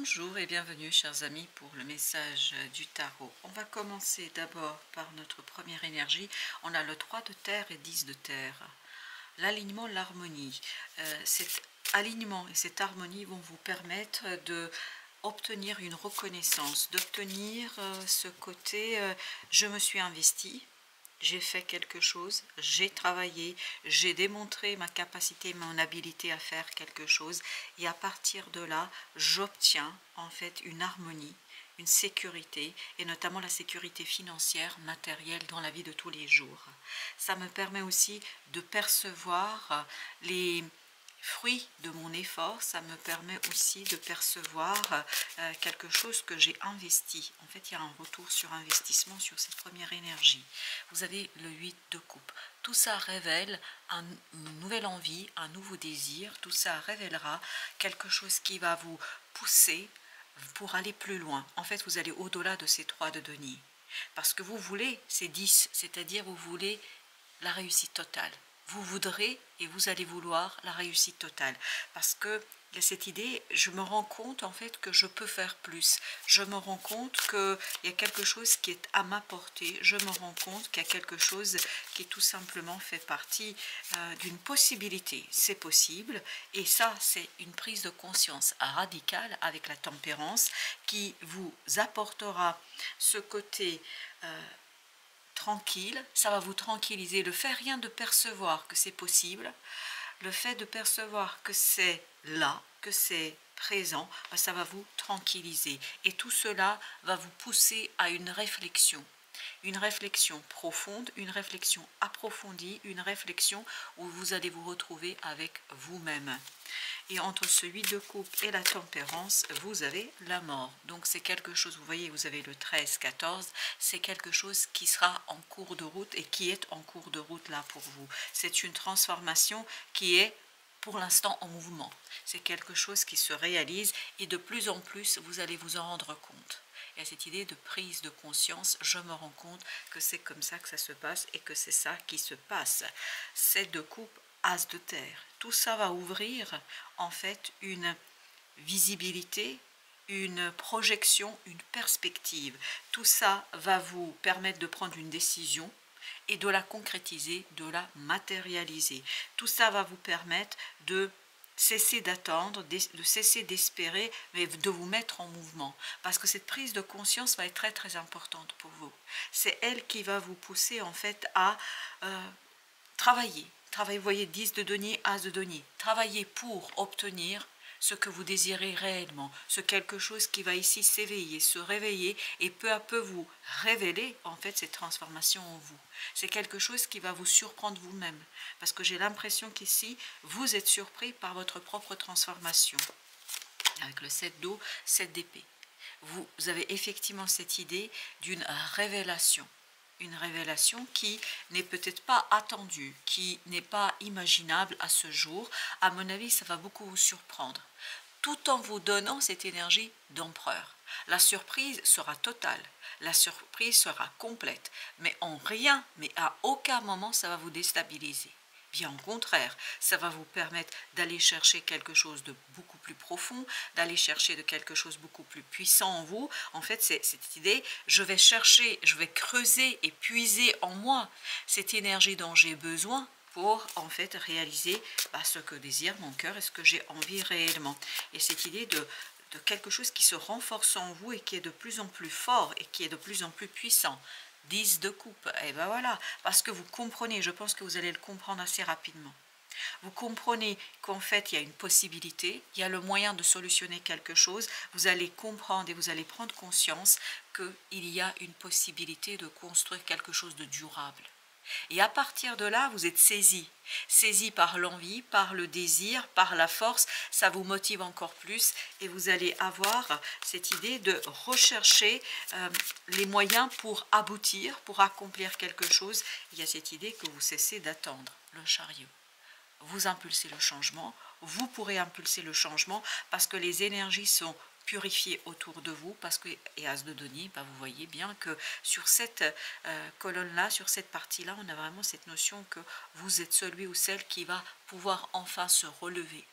Bonjour et bienvenue chers amis pour le message du tarot. On va commencer d'abord par notre première énergie. On a le 3 de terre et 10 de terre. L'alignement, l'harmonie. Cet alignement et cette harmonie vont vous permettre de obtenir une reconnaissance, d'obtenir ce côté je me suis investi. J'ai fait quelque chose, j'ai travaillé, j'ai démontré ma capacité, mon habilité à faire quelque chose et à partir de là, j'obtiens en fait une harmonie, une sécurité et notamment la sécurité financière, matérielle dans la vie de tous les jours. Ça me permet aussi de percevoir les fruit de mon effort, ça me permet aussi de percevoir quelque chose que j'ai investi. En fait, il y a un retour sur investissement sur cette première énergie. Vous avez le 8 de coupe. Tout ça révèle une nouvelle envie, un nouveau désir. Tout ça révélera quelque chose qui va vous pousser pour aller plus loin. En fait, vous allez au-delà de ces 3 de denier. Parce que vous voulez ces 10, c'est-à-dire vous voulez la réussite totale. Vous voudrez et vous allez vouloir la réussite totale. Parce que il y a cette idée, je me rends compte en fait que je peux faire plus. Je me rends compte qu'il y a quelque chose qui est à ma portée. Je me rends compte qu'il y a quelque chose qui tout simplement fait partie d'une possibilité. C'est possible. Et ça, c'est une prise de conscience radicale avec la tempérance qui vous apportera ce côté tranquille, ça va vous tranquilliser. Le fait rien de percevoir que c'est possible, le fait de percevoir que c'est là, que c'est présent, ça va vous tranquilliser. Et tout cela va vous pousser à une réflexion profonde, une réflexion approfondie, une réflexion où vous allez vous retrouver avec vous-même. Et entre ce 8 de coupe et la tempérance, vous avez la mort. Donc c'est quelque chose, vous voyez, vous avez le 13, 14, c'est quelque chose qui sera en cours de route et qui est en cours de route là pour vous. C'est une transformation qui est pour l'instant en mouvement. C'est quelque chose qui se réalise et de plus en plus, vous allez vous en rendre compte. Il y a cette idée de prise de conscience, je me rends compte que c'est comme ça que ça se passe et que c'est ça qui se passe. 7 de coupe, as de terre. Tout ça va ouvrir en fait une visibilité, une projection, une perspective. Tout ça va vous permettre de prendre une décision et de la concrétiser, de la matérialiser. Tout ça va vous permettre de cesser d'attendre, de cesser d'espérer, mais de vous mettre en mouvement. Parce que cette prise de conscience va être très très importante pour vous. C'est elle qui va vous pousser en fait à travailler. Vous voyez, 10 de denier, as de denier. Travailler pour obtenir ce que vous désirez réellement, ce quelque chose qui va ici s'éveiller, se réveiller et peu à peu vous révéler en fait cette transformation en vous. C'est quelque chose qui va vous surprendre vous-même parce que j'ai l'impression qu'ici vous êtes surpris par votre propre transformation. Avec le 7 d'eau, 7 d'épée. Vous avez effectivement cette idée d'une révélation. Une révélation qui n'est peut-être pas attendue, qui n'est pas imaginable à ce jour. À mon avis, ça va beaucoup vous surprendre, tout en vous donnant cette énergie d'empereur. La surprise sera totale, la surprise sera complète, mais en rien, mais à aucun moment, ça va vous déstabiliser. Bien au contraire, ça va vous permettre d'aller chercher quelque chose de beaucoup plus profond, d'aller chercher de quelque chose de beaucoup plus puissant en vous. En fait, c'est cette idée, je vais chercher, je vais creuser et puiser en moi cette énergie dont j'ai besoin pour en fait réaliser ce que désire mon cœur et ce que j'ai envie réellement. Et cette idée de quelque chose qui se renforce en vous et qui est de plus en plus fort et qui est de plus en plus puissant. 10 de coupe, et ben voilà, parce que vous comprenez, je pense que vous allez le comprendre assez rapidement. Vous comprenez qu'en fait, il y a une possibilité, il y a le moyen de solutionner quelque chose, vous allez comprendre et vous allez prendre conscience qu'il y a une possibilité de construire quelque chose de durable. Et à partir de là, vous êtes saisi par l'envie, par le désir, par la force, ça vous motive encore plus et vous allez avoir cette idée de rechercher les moyens pour aboutir, pour accomplir quelque chose. Il y a cette idée que vous cessez d'attendre, le chariot. Vous impulsez le changement, vous pourrez impulser le changement parce que les énergies sont purifiées autour de vous, parce que, et as de denier, vous voyez bien que sur cette colonne-là, sur cette partie-là, on a vraiment cette notion que vous êtes celui ou celle qui va pouvoir enfin se relever,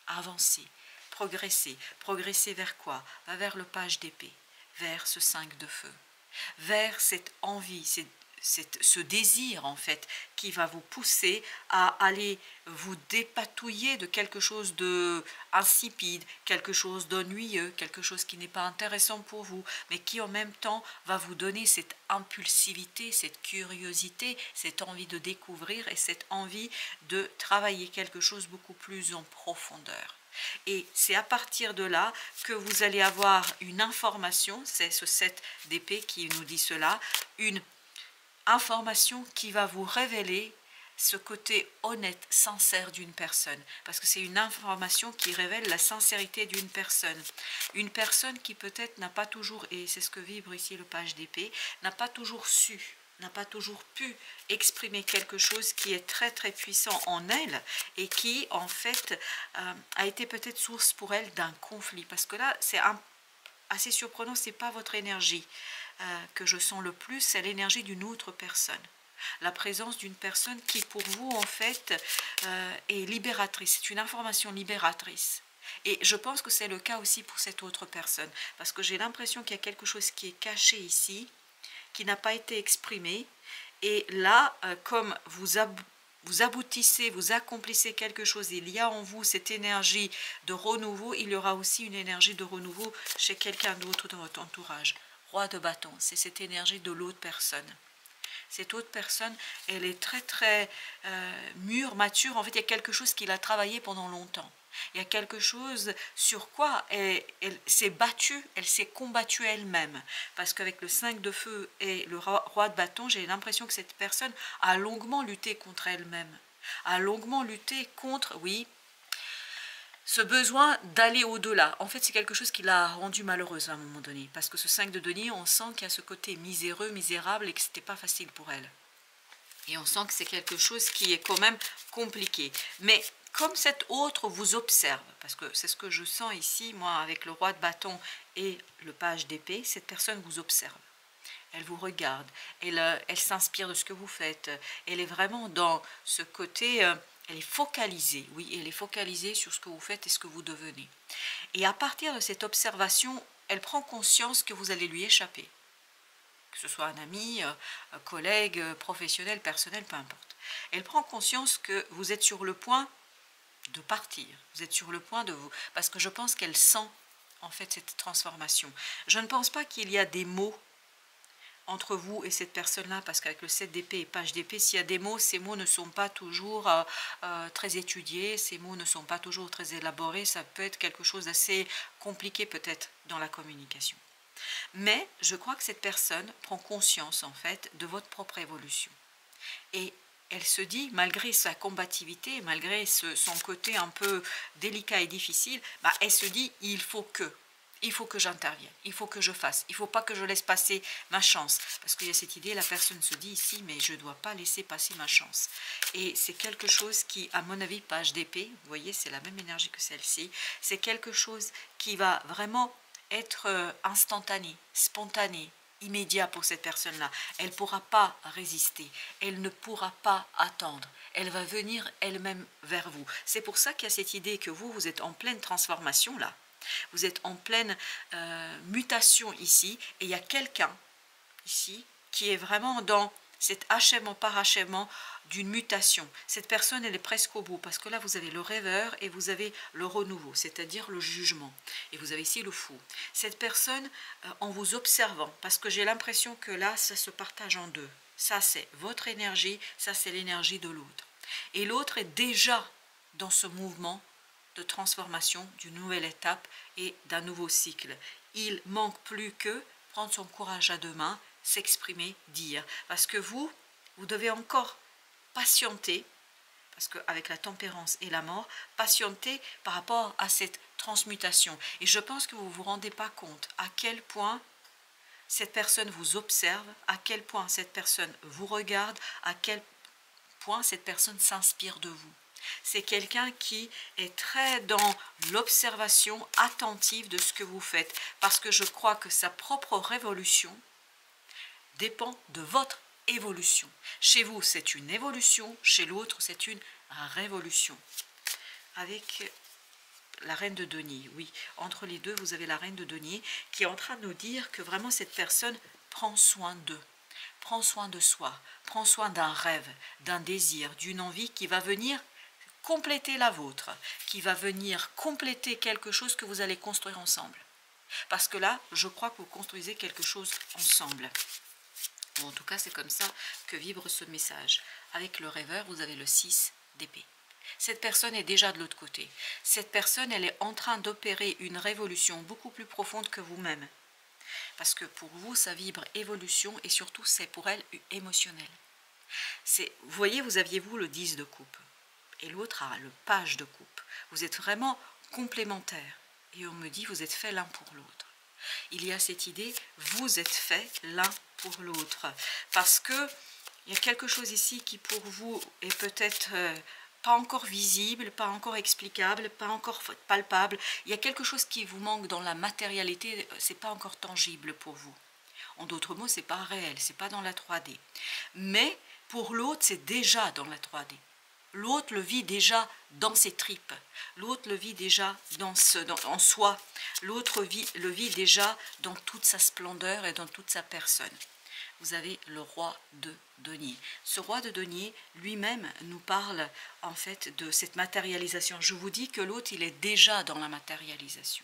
avancer, progresser. Progresser vers quoi? Vers le page d'épée, vers ce 5 de feu, vers cette envie, ce désir en fait qui va vous pousser à aller vous dépatouiller de quelque chose de insipide, quelque chose d'ennuyeux, quelque chose qui n'est pas intéressant pour vous, mais qui en même temps va vous donner cette impulsivité, cette curiosité, cette envie de découvrir et cette envie de travailler quelque chose beaucoup plus en profondeur. Et c'est à partir de là que vous allez avoir une information, c'est ce 7 d'épée qui nous dit cela, une information qui va vous révéler ce côté honnête, sincère d'une personne. Parce que c'est une information qui révèle la sincérité d'une personne. Une personne qui peut-être n'a pas toujours, et c'est ce que vibre ici le page d'épée, n'a pas toujours su, n'a pas toujours pu exprimer quelque chose qui est très très puissant en elle et qui en fait a été peut-être source pour elle d'un conflit. Parce que là c'est assez surprenant, c'est pas votre énergie que je sens le plus, c'est l'énergie d'une autre personne. La présence d'une personne qui pour vous en fait est libératrice, c'est une information libératrice. Et je pense que c'est le cas aussi pour cette autre personne, parce que j'ai l'impression qu'il y a quelque chose qui est caché ici, qui n'a pas été exprimé, et là, comme vous aboutissez, vous accomplissez quelque chose, il y a en vous cette énergie de renouveau, il y aura aussi une énergie de renouveau chez quelqu'un d'autre dans votre entourage. Roi de bâton, c'est cette énergie de l'autre personne. Cette autre personne, elle est très très mûre, mature, en fait il y a quelque chose qui l'a travaillé pendant longtemps. Il y a quelque chose sur quoi elle s'est battue, elle s'est combattue elle-même. Parce qu'avec le 5 de feu et le roi de bâton, j'ai l'impression que cette personne a longuement lutté contre elle-même. A longuement lutté contre, oui, ce besoin d'aller au-delà. En fait, c'est quelque chose qui l'a rendue malheureuse à un moment donné. Parce que ce 5 de denier, on sent qu'il y a ce côté miséreux, misérable et que ce n'était pas facile pour elle. Et on sent que c'est quelque chose qui est quand même compliqué. Mais comme cet autre vous observe, parce que c'est ce que je sens ici, moi, avec le roi de bâton et le page d'épée, cette personne vous observe. Elle vous regarde, elle s'inspire de ce que vous faites. Elle est vraiment dans ce côté, elle est focalisée, oui, elle est focalisée sur ce que vous faites et ce que vous devenez. Et à partir de cette observation, elle prend conscience que vous allez lui échapper. Que ce soit un ami, un collègue, professionnel, personnel, peu importe. Elle prend conscience que vous êtes sur le point de partir. Vous êtes sur le point de vous... Parce que je pense qu'elle sent en fait cette transformation. Je ne pense pas qu'il y a des mots entre vous et cette personne-là, parce qu'avec le 7 d'épée et page d'épée, s'il y a des mots, ces mots ne sont pas toujours très étudiés, ces mots ne sont pas toujours très élaborés, ça peut être quelque chose d'assez compliqué peut-être dans la communication. Mais je crois que cette personne prend conscience en fait de votre propre évolution. Et elle se dit, malgré sa combativité, malgré son côté un peu délicat et difficile, elle se dit, il faut que j'intervienne, il faut que je fasse, il ne faut pas que je laisse passer ma chance. Parce qu'il y a cette idée, la personne se dit ici, mais je ne dois pas laisser passer ma chance. Et c'est quelque chose qui, à mon avis, page d'épée, vous voyez, c'est la même énergie que celle-ci, c'est quelque chose qui va vraiment être instantané, spontané, immédiat pour cette personne-là. Elle ne pourra pas résister, elle ne pourra pas attendre, elle va venir elle-même vers vous. C'est pour ça qu'il y a cette idée que vous êtes en pleine transformation là, vous êtes en pleine mutation ici, et il y a quelqu'un ici qui est vraiment dans cet achèvement par achèvement d'une mutation. Cette personne, elle est presque au bout, parce que là, vous avez le rêveur et vous avez le renouveau, c'est-à-dire le jugement. Et vous avez ici le fou. Cette personne, en vous observant, parce que j'ai l'impression que là, ça se partage en deux. Ça, c'est votre énergie, ça, c'est l'énergie de l'autre. Et l'autre est déjà dans ce mouvement de transformation d'une nouvelle étape et d'un nouveau cycle. Il manque plus que prendre son courage à deux mains, s'exprimer, dire. Parce que vous devez encore patienter, parce qu'avec la tempérance et la mort, patienter par rapport à cette transmutation. Et je pense que vous ne vous rendez pas compte à quel point cette personne vous observe, à quel point cette personne vous regarde, à quel point cette personne s'inspire de vous. C'est quelqu'un qui est très dans l'observation attentive de ce que vous faites, parce que je crois que sa propre révolution dépend de votre évolution. Chez vous, c'est une évolution, chez l'autre, c'est une révolution. Avec la reine de denier, oui. Entre les deux, vous avez la reine de denier qui est en train de nous dire que vraiment cette personne prend soin d'eux. Prends soin de soi, prends soin d'un rêve, d'un désir, d'une envie qui va venir compléter la vôtre, qui va venir compléter quelque chose que vous allez construire ensemble. Parce que là, je crois que vous construisez quelque chose ensemble. Ou en tout cas, c'est comme ça que vibre ce message. Avec le rêveur, vous avez le 6 d'épée. Cette personne est déjà de l'autre côté. Cette personne, elle est en train d'opérer une révolution beaucoup plus profonde que vous-même. Parce que pour vous, ça vibre évolution et surtout, c'est pour elle émotionnel. Vous voyez, vous aviez vous le 10 de coupe et l'autre a le page de coupe. Vous êtes vraiment complémentaires. Et on me dit, vous êtes faits l'un pour l'autre. Il y a cette idée, vous êtes faits l'un pour l'autre. Parce que il y a quelque chose ici qui pour vous est peut-être pas encore visible, pas encore explicable, pas encore palpable. Il y a quelque chose qui vous manque dans la matérialité, c'est pas encore tangible pour vous. En d'autres mots, c'est pas réel, c'est pas dans la 3D. Mais pour l'autre, c'est déjà dans la 3D. L'autre le vit déjà dans ses tripes. L'autre le vit déjà en soi. L'autre le vit déjà dans toute sa splendeur et dans toute sa personne. Vous avez le roi de denier. Ce roi de denier, lui-même, nous parle en fait de cette matérialisation. Je vous dis que l'autre, il est déjà dans la matérialisation.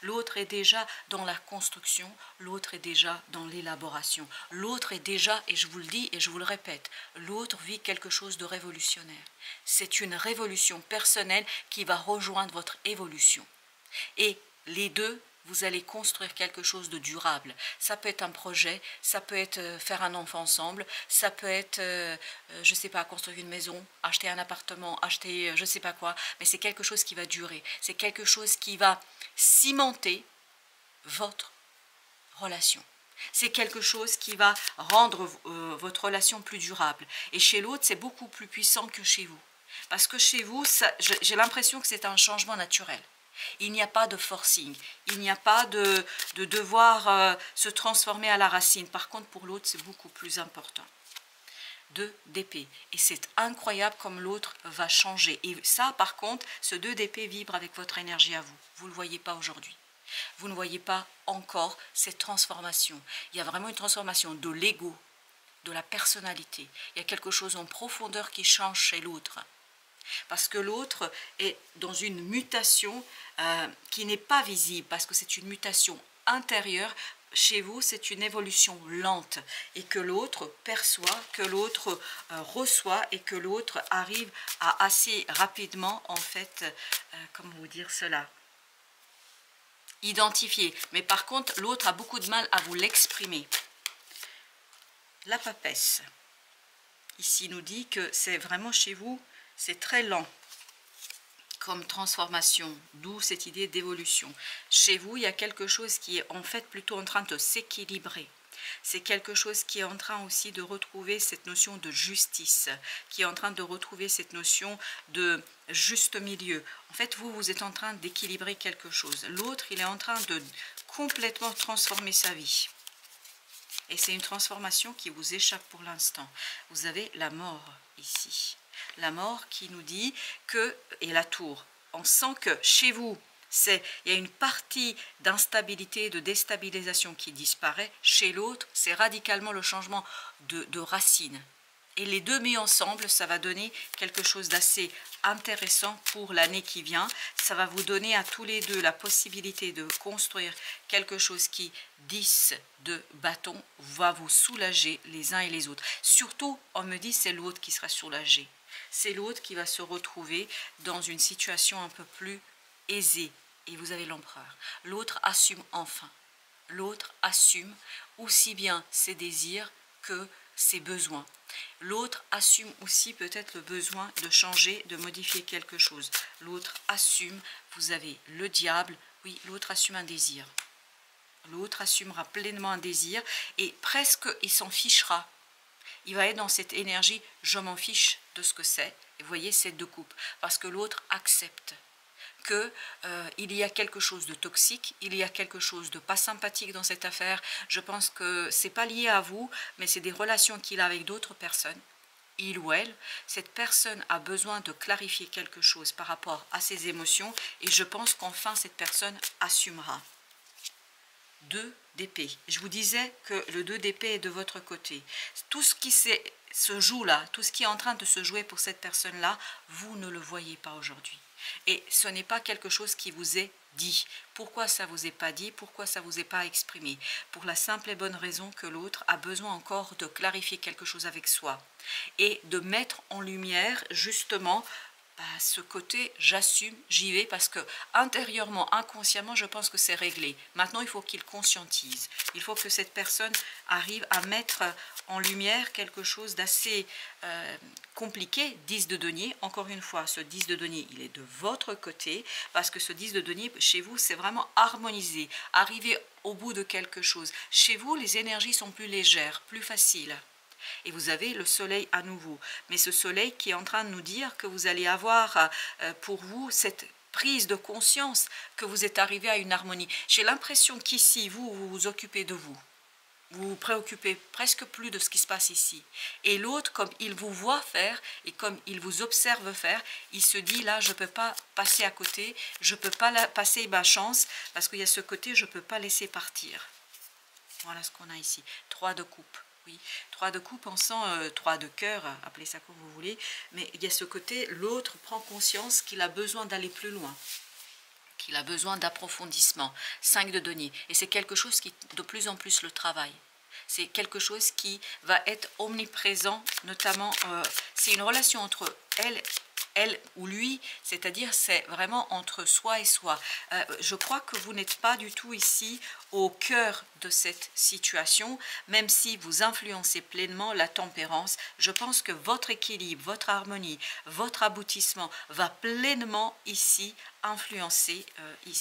L'autre est déjà dans la construction, l'autre est déjà dans l'élaboration. L'autre est déjà, et je vous le dis et je vous le répète, l'autre vit quelque chose de révolutionnaire. C'est une révolution personnelle qui va rejoindre votre évolution. Et les deux, vous allez construire quelque chose de durable. Ça peut être un projet, ça peut être faire un enfant ensemble, ça peut être, je ne sais pas, construire une maison, acheter un appartement, acheter je ne sais pas quoi, mais c'est quelque chose qui va durer. C'est quelque chose qui va cimenter votre relation. C'est quelque chose qui va rendre votre relation plus durable. Et chez l'autre, c'est beaucoup plus puissant que chez vous. Parce que chez vous, j'ai l'impression que c'est un changement naturel. Il n'y a pas de forcing, il n'y a pas de devoir se transformer à la racine. Par contre, pour l'autre, c'est beaucoup plus important. 2 d'épée. Et c'est incroyable comme l'autre va changer. Et ça, par contre, ce 2 d'épée vibre avec votre énergie à vous. Vous ne le voyez pas aujourd'hui. Vous ne voyez pas encore cette transformation. Il y a vraiment une transformation de l'ego, de la personnalité. Il y a quelque chose en profondeur qui change chez l'autre. Parce que l'autre est dans une mutation qui n'est pas visible, parce que c'est une mutation intérieure. Chez vous, c'est une évolution lente, et que l'autre perçoit, que l'autre reçoit, et que l'autre arrive à assez rapidement, en fait, comment vous dire cela, identifier. Mais par contre, l'autre a beaucoup de mal à vous l'exprimer. La papesse, ici, nous dit que c'est vraiment chez vous, c'est très lent comme transformation, d'où cette idée d'évolution. Chez vous, il y a quelque chose qui est en fait plutôt en train de s'équilibrer. C'est quelque chose qui est en train aussi de retrouver cette notion de justice, qui est en train de retrouver cette notion de juste milieu. En fait, vous êtes en train d'équilibrer quelque chose. L'autre, il est en train de complètement transformer sa vie. Et c'est une transformation qui vous échappe pour l'instant. Vous avez la mort ici. La mort qui nous dit que, et la tour, on sent que chez vous, il y a une partie d'instabilité, de déstabilisation qui disparaît. Chez l'autre, c'est radicalement le changement de racine. Et les deux mis ensemble, ça va donner quelque chose d'assez intéressant pour l'année qui vient. Ça va vous donner à tous les deux la possibilité de construire quelque chose qui, 10 de bâton, va vous soulager les uns et les autres. Surtout, on me dit, c'est l'autre qui sera soulagé. C'est l'autre qui va se retrouver dans une situation un peu plus aisée. Et vous avez l'empereur. L'autre assume enfin. L'autre assume aussi bien ses désirs que ses besoins. L'autre assume aussi peut-être le besoin de changer, de modifier quelque chose. L'autre assume, vous avez le diable, oui, l'autre assume un désir. L'autre assumera pleinement un désir et presque il s'en fichera. Il va être dans cette énergie, je m'en fiche de ce que c'est. Et vous voyez, c'est 2 coupes. Parce que l'autre accepte qu'il y a quelque chose de toxique, il y a quelque chose de pas sympathique dans cette affaire. Je pense que ce n'est pas lié à vous, mais c'est des relations qu'il a avec d'autres personnes. il ou elle, cette personne a besoin de clarifier quelque chose par rapport à ses émotions et je pense qu'enfin cette personne assumera. 2 d'épée. Je vous disais que le 2 d'épée est de votre côté. Tout ce qui se joue là, tout ce qui est en train de se jouer pour cette personne-là, vous ne le voyez pas aujourd'hui. Et ce n'est pas quelque chose qui vous est dit. Pourquoi ça ne vous est pas dit? Pourquoi ça ne vous est pas exprimé? Pour la simple et bonne raison que l'autre a besoin encore de clarifier quelque chose avec soi et de mettre en lumière justement ce côté j'assume, j'y vais parce que intérieurement, inconsciemment, je pense que c'est réglé. Maintenant, il faut qu'il conscientise. Il faut que cette personne arrive à mettre en lumière quelque chose d'assez compliqué. 10 de denier, encore une fois, ce 10 de denier, il est de votre côté parce que ce 10 de denier, chez vous, c'est vraiment harmonisé, arriver au bout de quelque chose. Chez vous, les énergies sont plus légères, plus faciles. Et vous avez le soleil à nouveau. Mais ce soleil qui est en train de nous dire que vous allez avoir pour vous cette prise de conscience que vous êtes arrivé à une harmonie. J'ai l'impression qu'ici, vous vous occupez de vous. Vous vous préoccupez presque plus de ce qui se passe ici. Et l'autre, comme il vous voit faire et comme il vous observe faire, il se dit là, je ne peux pas passer à côté, je ne peux pas passer ma chance parce qu'il y a ce côté, je ne peux pas laisser partir. Voilà ce qu'on a ici. 3 de coupe. Oui, 3 de coupe, on sent 3 de cœur, appelez ça comme vous voulez, mais il y a ce côté, l'autre prend conscience qu'il a besoin d'aller plus loin, qu'il a besoin d'approfondissement. 5 de denier, et c'est quelque chose qui de plus en plus le travaille. C'est quelque chose qui va être omniprésent, notamment, c'est une relation entre elle ou lui, c'est-à-dire c'est vraiment entre soi et soi. Je crois que vous n'êtes pas du tout ici au cœur de cette situation, même si vous influencez pleinement la tempérance. Je pense que votre équilibre, votre harmonie, votre aboutissement va pleinement ici influencer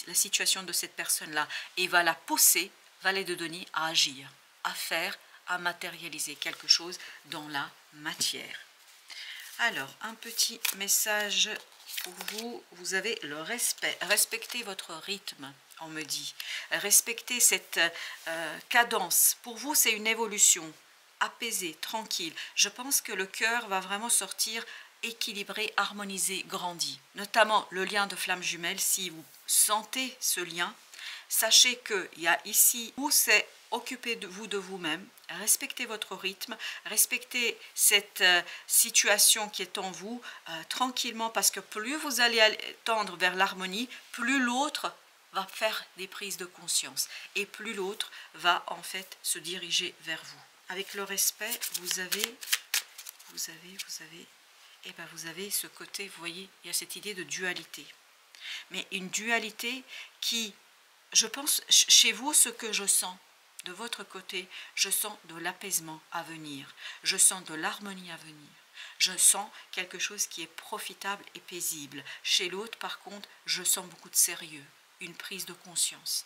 la situation de cette personne-là et va la pousser, valet de denier, à agir, à faire, à matérialiser quelque chose dans la matière. Alors, un petit message pour vous. Vous avez le respect. Respectez votre rythme, on me dit. Respectez cette cadence. Pour vous, c'est une évolution. Apaisée, tranquille. Je pense que le cœur va vraiment sortir équilibré, harmonisé, grandi. Notamment le lien de flamme jumelle. Si vous sentez ce lien, sachez qu'il y a ici où c'est occupez-vous de vous-même, respectez votre rythme, respectez cette situation qui est en vous tranquillement parce que plus vous allez tendre vers l'harmonie, plus l'autre va faire des prises de conscience et plus l'autre va en fait se diriger vers vous. Avec le respect, vous avez ce côté, vous voyez, il y a cette idée de dualité. Mais une dualité qui, je pense, chez vous, ce que je sens, de votre côté, je sens de l'apaisement à venir, je sens de l'harmonie à venir, je sens quelque chose qui est profitable et paisible. Chez l'autre, par contre, je sens beaucoup de sérieux, une prise de conscience.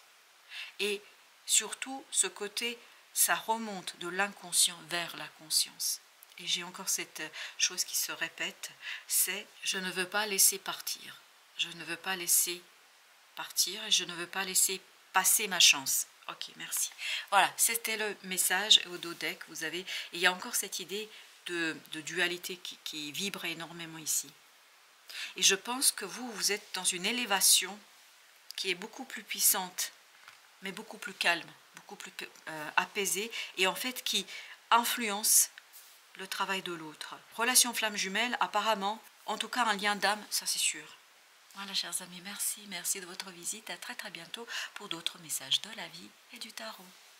Et surtout, ce côté, ça remonte de l'inconscient vers la conscience. Et j'ai encore cette chose qui se répète, c'est « je ne veux pas laisser partir ». Je ne veux pas laisser partir et je ne veux pas laisser passer ma chance. Ok, merci. Voilà, c'était le message au dos deck. Vous avez, et il y a encore cette idée de dualité qui vibre énormément ici. Et je pense que vous êtes dans une élévation qui est beaucoup plus puissante, mais beaucoup plus calme, beaucoup plus apaisée, et en fait qui influence le travail de l'autre. Relation flamme jumelle, apparemment, en tout cas un lien d'âme, ça c'est sûr. Voilà, chers amis, merci de votre visite. À très bientôt pour d'autres messages de la vie et du tarot.